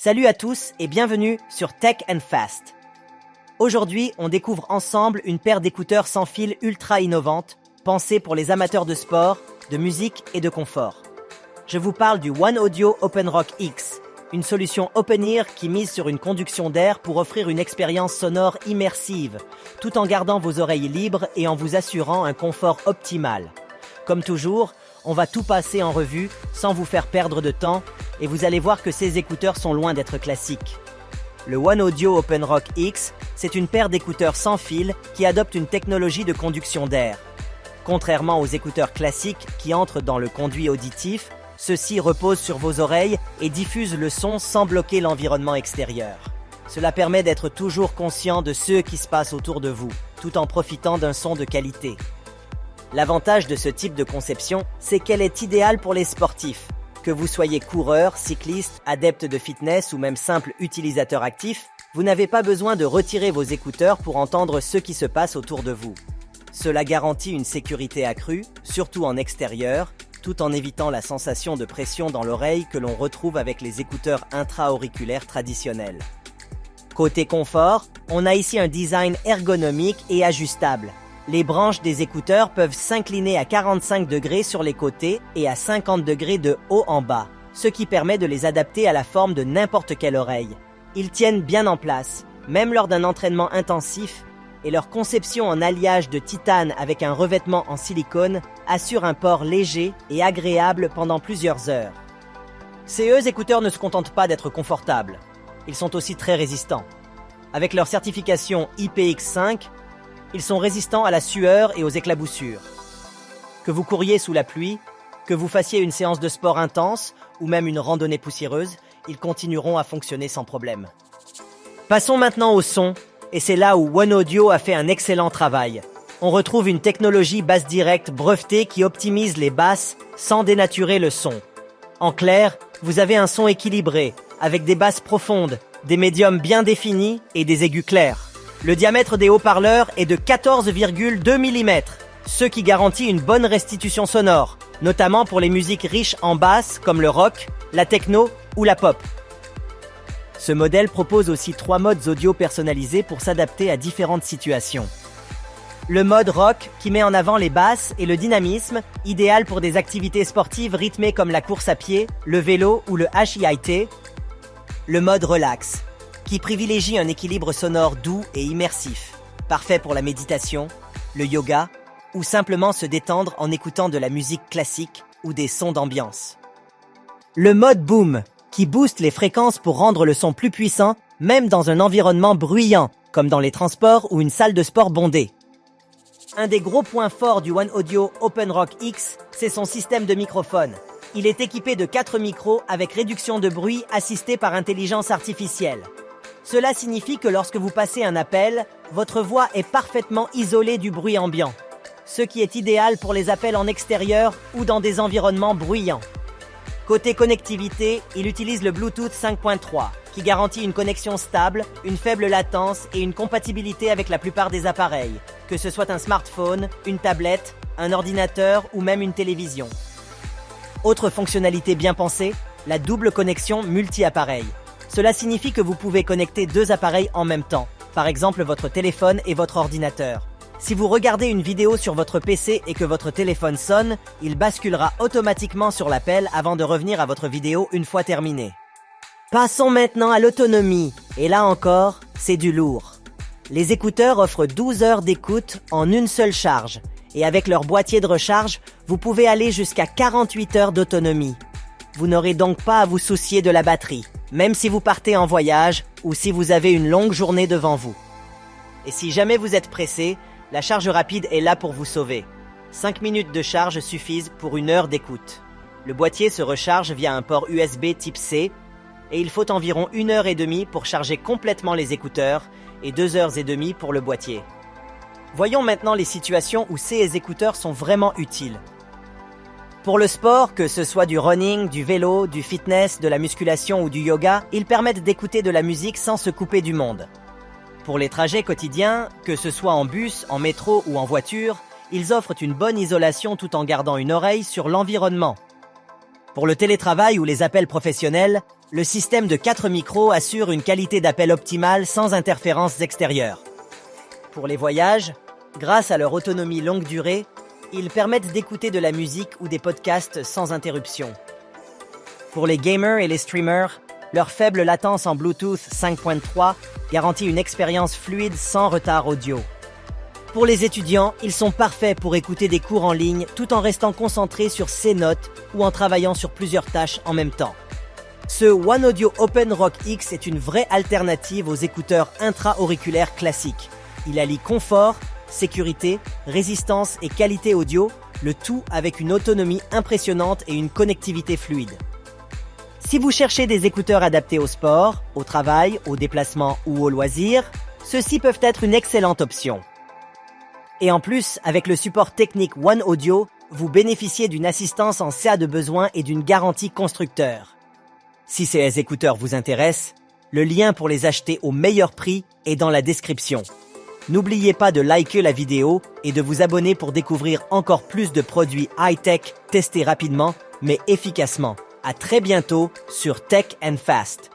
Salut à tous et bienvenue sur Tech and Fast. Aujourd'hui, on découvre ensemble une paire d'écouteurs sans fil ultra innovante, pensée pour les amateurs de sport, de musique et de confort. Je vous parle du One Audio OpenRock X, une solution open-ear qui mise sur une conduction d'air pour offrir une expérience sonore immersive, tout en gardant vos oreilles libres et en vous assurant un confort optimal. Comme toujours, on va tout passer en revue sans vous faire perdre de temps et vous allez voir que ces écouteurs sont loin d'être classiques. Le One Audio OpenRock X, c'est une paire d'écouteurs sans fil qui adopte une technologie de conduction d'air. Contrairement aux écouteurs classiques qui entrent dans le conduit auditif, ceux-ci reposent sur vos oreilles et diffusent le son sans bloquer l'environnement extérieur. Cela permet d'être toujours conscient de ce qui se passe autour de vous, tout en profitant d'un son de qualité. L'avantage de ce type de conception, c'est qu'elle est idéale pour les sportifs. Que vous soyez coureur, cycliste, adepte de fitness ou même simple utilisateur actif, vous n'avez pas besoin de retirer vos écouteurs pour entendre ce qui se passe autour de vous. Cela garantit une sécurité accrue, surtout en extérieur, tout en évitant la sensation de pression dans l'oreille que l'on retrouve avec les écouteurs intra-auriculaires traditionnels. Côté confort, on a ici un design ergonomique et ajustable. Les branches des écouteurs peuvent s'incliner à 45 degrés sur les côtés et à 50 degrés de haut en bas, ce qui permet de les adapter à la forme de n'importe quelle oreille. Ils tiennent bien en place, même lors d'un entraînement intensif, et leur conception en alliage de titane avec un revêtement en silicone assure un port léger et agréable pendant plusieurs heures. Ces écouteurs ne se contentent pas d'être confortables, ils sont aussi très résistants. Avec leur certification IPX5, ils sont résistants à la sueur et aux éclaboussures. Que vous couriez sous la pluie, que vous fassiez une séance de sport intense ou même une randonnée poussiéreuse, ils continueront à fonctionner sans problème. Passons maintenant au son, et c'est là où One Audio a fait un excellent travail. On retrouve une technologie basse directe brevetée qui optimise les basses sans dénaturer le son. En clair, vous avez un son équilibré, avec des basses profondes, des médiums bien définis et des aigus clairs. Le diamètre des haut-parleurs est de 14,2 mm, ce qui garantit une bonne restitution sonore, notamment pour les musiques riches en basses comme le rock, la techno ou la pop. Ce modèle propose aussi 3 modes audio personnalisés pour s'adapter à différentes situations. Le mode rock qui met en avant les basses et le dynamisme, idéal pour des activités sportives rythmées comme la course à pied, le vélo ou le HIIT. Le mode relax, qui privilégie un équilibre sonore doux et immersif, parfait pour la méditation, le yoga ou simplement se détendre en écoutant de la musique classique ou des sons d'ambiance. Le mode boom, qui booste les fréquences pour rendre le son plus puissant, même dans un environnement bruyant, comme dans les transports ou une salle de sport bondée. Un des gros points forts du One Audio OpenRock X, c'est son système de microphone. Il est équipé de 4 micros avec réduction de bruit assistée par intelligence artificielle. Cela signifie que lorsque vous passez un appel, votre voix est parfaitement isolée du bruit ambiant, ce qui est idéal pour les appels en extérieur ou dans des environnements bruyants. Côté connectivité, il utilise le Bluetooth 5.3, qui garantit une connexion stable, une faible latence et une compatibilité avec la plupart des appareils, que ce soit un smartphone, une tablette, un ordinateur ou même une télévision. Autre fonctionnalité bien pensée, la double connexion multi-appareil. Cela signifie que vous pouvez connecter 2 appareils en même temps, par exemple votre téléphone et votre ordinateur. Si vous regardez une vidéo sur votre PC et que votre téléphone sonne, il basculera automatiquement sur l'appel avant de revenir à votre vidéo une fois terminée. Passons maintenant à l'autonomie, et là encore, c'est du lourd. Les écouteurs offrent 12 heures d'écoute en une seule charge, et avec leur boîtier de recharge, vous pouvez aller jusqu'à 48 heures d'autonomie. Vous n'aurez donc pas à vous soucier de la batterie, même si vous partez en voyage ou si vous avez une longue journée devant vous. Et si jamais vous êtes pressé, la charge rapide est là pour vous sauver. 5 minutes de charge suffisent pour 1 heure d'écoute. Le boîtier se recharge via un port USB type C et il faut environ 1 heure et demie pour charger complètement les écouteurs et 2 heures et demie pour le boîtier. Voyons maintenant les situations où ces écouteurs sont vraiment utiles. Pour le sport, que ce soit du running, du vélo, du fitness, de la musculation ou du yoga, ils permettent d'écouter de la musique sans se couper du monde. Pour les trajets quotidiens, que ce soit en bus, en métro ou en voiture, ils offrent une bonne isolation tout en gardant une oreille sur l'environnement. Pour le télétravail ou les appels professionnels, le système de 4 micros assure une qualité d'appel optimale sans interférences extérieures. Pour les voyages, grâce à leur autonomie longue durée, ils permettent d'écouter de la musique ou des podcasts sans interruption. Pour les gamers et les streamers, leur faible latence en Bluetooth 5.3 garantit une expérience fluide sans retard audio. Pour les étudiants, ils sont parfaits pour écouter des cours en ligne tout en restant concentrés sur ses notes ou en travaillant sur plusieurs tâches en même temps. Ce One Audio Open Rock X est une vraie alternative aux écouteurs intra-auriculaires classiques. Il allie confort, sécurité, résistance et qualité audio, le tout avec une autonomie impressionnante et une connectivité fluide. Si vous cherchez des écouteurs adaptés au sport, au travail, aux déplacements ou aux loisirs, ceux-ci peuvent être une excellente option. Et en plus, avec le support technique One Audio, vous bénéficiez d'une assistance en cas de besoin et d'une garantie constructeur. Si ces écouteurs vous intéressent, le lien pour les acheter au meilleur prix est dans la description. N'oubliez pas de liker la vidéo et de vous abonner pour découvrir encore plus de produits high-tech testés rapidement mais efficacement. À très bientôt sur Tech and Fast.